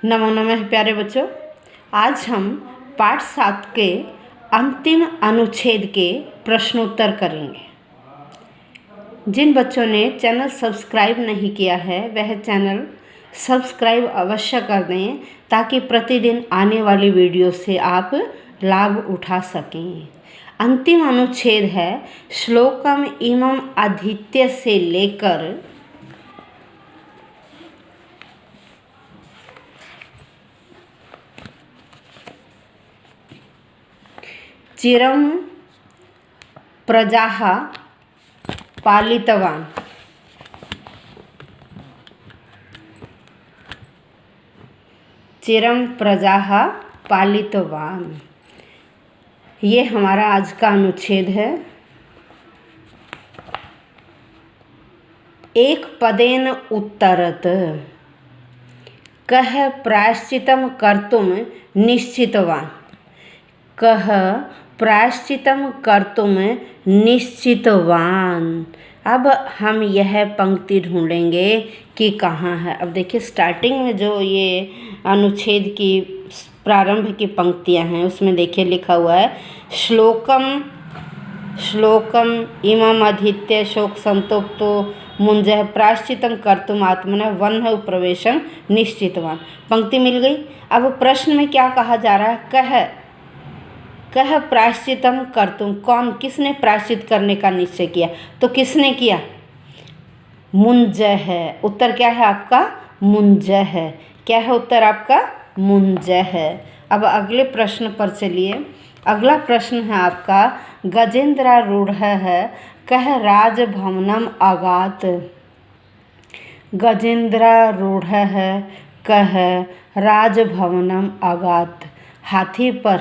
नमो नमः प्यारे बच्चों। आज हम पाठ 7 के अंतिम अनुच्छेद के प्रश्नोत्तर करेंगे। जिन बच्चों ने चैनल सब्सक्राइब नहीं किया है वह चैनल सब्सक्राइब अवश्य कर दें ताकि प्रतिदिन आने वाली वीडियो से आप लाभ उठा सकें। अंतिम अनुच्छेद है श्लोकम इमम आदित्य से लेकर चिरं प्रजाः पालितवान्। चिरं प्रजाः पालितवान्, ये हमारा आज का अनुच्छेद है। एक पदेन उत्तरत कः प्रायश्चितं कर्तुं निश्चितवान्। कः प्रायश्चितं कर्तुं निश्चितवान्। अब हम यह पंक्ति ढूंढेंगे कि कहाँ है। अब देखिए स्टार्टिंग में जो ये अनुच्छेद की प्रारंभ की पंक्तियाँ हैं उसमें देखिए लिखा हुआ है श्लोकम इमम आदित्य शोक संतप्तो मुंजः प्रायश्चितं कर्तुम आत्मनः वह्नौ प्रवेशं निश्चितवान्। पंक्ति मिल गई। अब प्रश्न में क्या कहा जा रहा है? कह प्रायश्चितम कर्तुम, कौन किसने प्रायश्चित करने का निश्चय किया? तो किसने किया? मुंजः है। उत्तर क्या है आपका? मुंजः है। क्या है उत्तर आपका? मुंजः है। अब अगले प्रश्न पर चलिए। अगला प्रश्न है आपका गजेंद्रारूढ़ः है कह राजभवनम आगात। गजेंद्रारूढ़ः है कह राजभवनम आगात। हाथी पर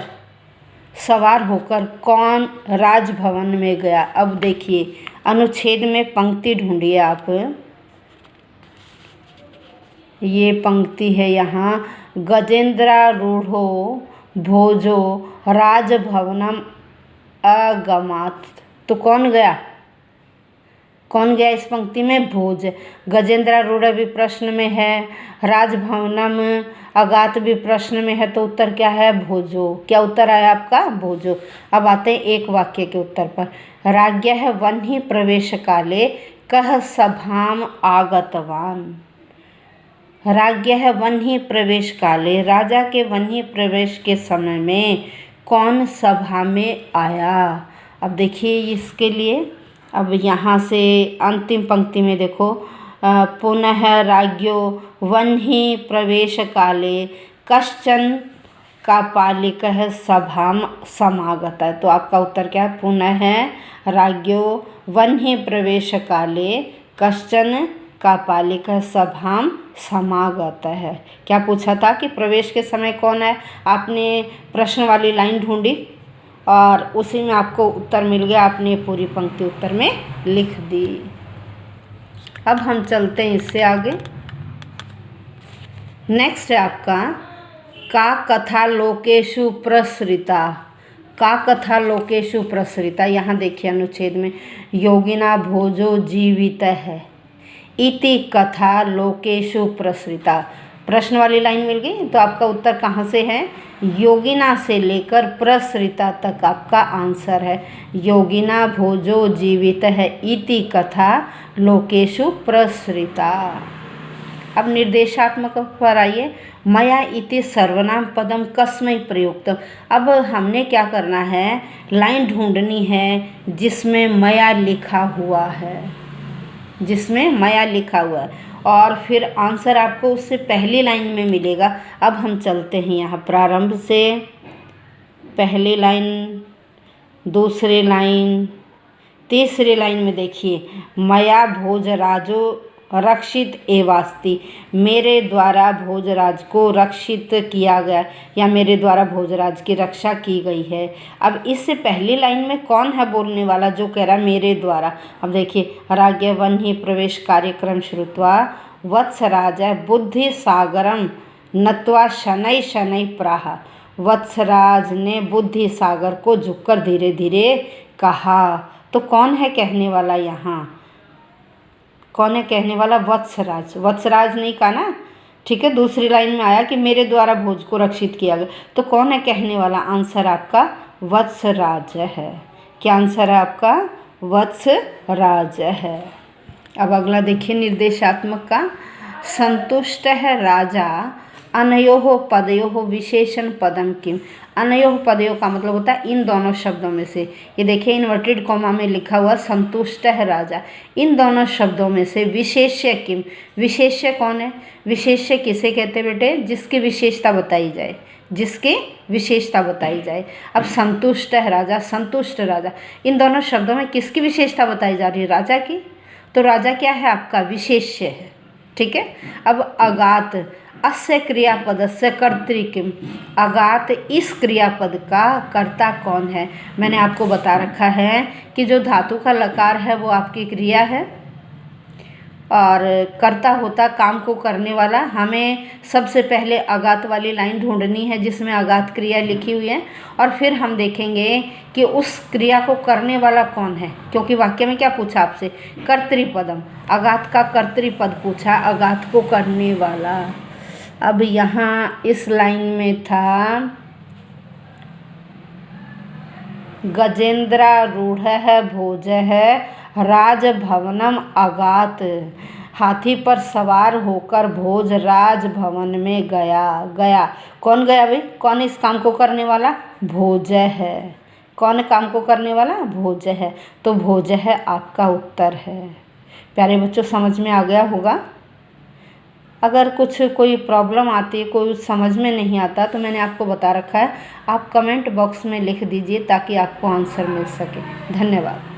सवार होकर कौन राजभवन में गया? अब देखिए अनुच्छेद में पंक्ति ढूंढिए आप। ये पंक्ति है यहाँ गजेंद्रारूढ़ो भोजो राजभवनम अगमात्। तो कौन गया? कौन गया इस पंक्ति में? भोज। गजेंद्रारूढ़ भी प्रश्न में है, राजभवनम अगात भी प्रश्न में है, तो उत्तर क्या है? भोजो। क्या उत्तर आया आपका? भोजो। अब आते हैं एक वाक्य के उत्तर पर। राज्ञः वह्नि प्रवेश काले कः सभाम आगतवान्। राज्ञः वह्नि प्रवेश काले, राजा के वह्नि प्रवेश के समय में कौन सभा में आया? अब देखिए इसके लिए अब यहाँ से अंतिम पंक्ति में देखो पुनः राज्ञो वह्नि प्रवेश काले कश्चन कापालिकः सभाम समागत। तो आपका उत्तर क्या है? पुनः राज्ञो वह्नि प्रवेश काले कश्चन कापालिकः सभाम समागत है। क्या पूछा था कि प्रवेश के समय कौन है? आपने प्रश्न वाली लाइन ढूंढी और उसी में आपको उत्तर मिल गया। आपने पूरी पंक्ति उत्तर में लिख दी। अब हम चलते हैं इससे आगे। नेक्स्ट है आपका का कथा लोकेषु प्रसृता। का कथा लोकेषु प्रसृता। यहाँ देखिए अनुच्छेद में योगिना भोजो जीवित है इति कथा लोकेषु प्रसृता। प्रश्न वाली लाइन मिल गई। तो आपका उत्तर कहाँ से है? योगिना से लेकर प्रसृता तक आपका आंसर है। योगिना भोजो जीवित है इति कथा लोकेषु प्रसृता। अब निर्देशात्मक पर आइए। मया इति सर्वनाम पदम कस्मै प्रयुक्तम। अब हमने क्या करना है? लाइन ढूंढनी है जिसमें मया लिखा हुआ है, जिसमें मया लिखा हुआ है, और फिर आंसर आपको उससे पहली लाइन में मिलेगा। अब हम चलते हैं यहाँ प्रारंभ से। पहली लाइन, दूसरी लाइन, तीसरी लाइन में देखिए मया भोजराजो रक्षित एवास्ति। मेरे द्वारा भोजराज को रक्षित किया गया या मेरे द्वारा भोजराज की रक्षा की गई है। अब इससे पहली लाइन में कौन है बोलने वाला जो कह रहा मेरे द्वारा? अब देखिए राज्ञ वह्नि प्रवेश कार्यक्रम श्रुत्वा वत्सराज बुद्धि सागरम नत्वा शनै शनै प्राह। वत्सराज ने बुद्धि सागर को झुककर धीरे धीरे कहा। तो कौन है कहने वाला यहाँ? कौन है कहने वाला? वत्सराज। वत्सराज नहीं कहा ना, ठीक है। दूसरी लाइन में आया कि मेरे द्वारा भोज को रक्षित किया गया, तो कौन है कहने वाला? आंसर आपका वत्सराज है। क्या आंसर है आपका? वत्सराज है। अब अगला देखिए निर्देशात्मक का। संतुष्ट है राजा अनयोः पदयोः विशेषण पदम किम। अनयोः पदयोः का मतलब होता है इन दोनों शब्दों में से। ये देखिए इन्वर्टेड कॉमा में लिखा हुआ संतुष्ट है राजा, इन दोनों शब्दों में से विशेष्य किम। विशेष्य कौन है? विशेष्य किसे कहते हैं बेटे? जिसकी विशेषता बताई जाए, जिसकी विशेषता बताई जाए। अब संतुष्ट है राजा, संतुष्ट राजा, इन दोनों शब्दों में किसकी विशेषता बताई जा रही है? राजा की। तो राजा क्या है आपका? विशेष्य है। ठीक है। अब अगात, अस्य क्रियापद से कर्तृ किम। अगात इस क्रियापद का कर्ता कौन है? मैंने आपको बता रखा है कि जो धातु का लकार है वो आपकी क्रिया है और कर्ता होता काम को करने वाला। हमें सबसे पहले अगात वाली लाइन ढूंढनी है जिसमें अगात क्रिया लिखी हुई है, और फिर हम देखेंगे कि उस क्रिया को करने वाला कौन है, क्योंकि वाक्य में क्या पूछा आपसे? कर्तृपदम, अगात का कर्तृपद पूछा, अगात को करने वाला। अब यहाँ इस लाइन में था गजेंद्रारूढ़ है भोज है राजभवनम अगात। हाथी पर सवार होकर भोज राजभवन में गया। कौन गया भाई? कौन इस काम को करने वाला? भोज है। कौन काम को करने वाला? भोज है। तो भोज है आपका उत्तर है। प्यारे बच्चों समझ में आ गया होगा। अगर कुछ कोई प्रॉब्लम आती है, कोई समझ में नहीं आता, तो मैंने आपको बता रखा है, आप कमेंट बॉक्स में लिख दीजिए ताकि आपको आंसर मिल सके। धन्यवाद।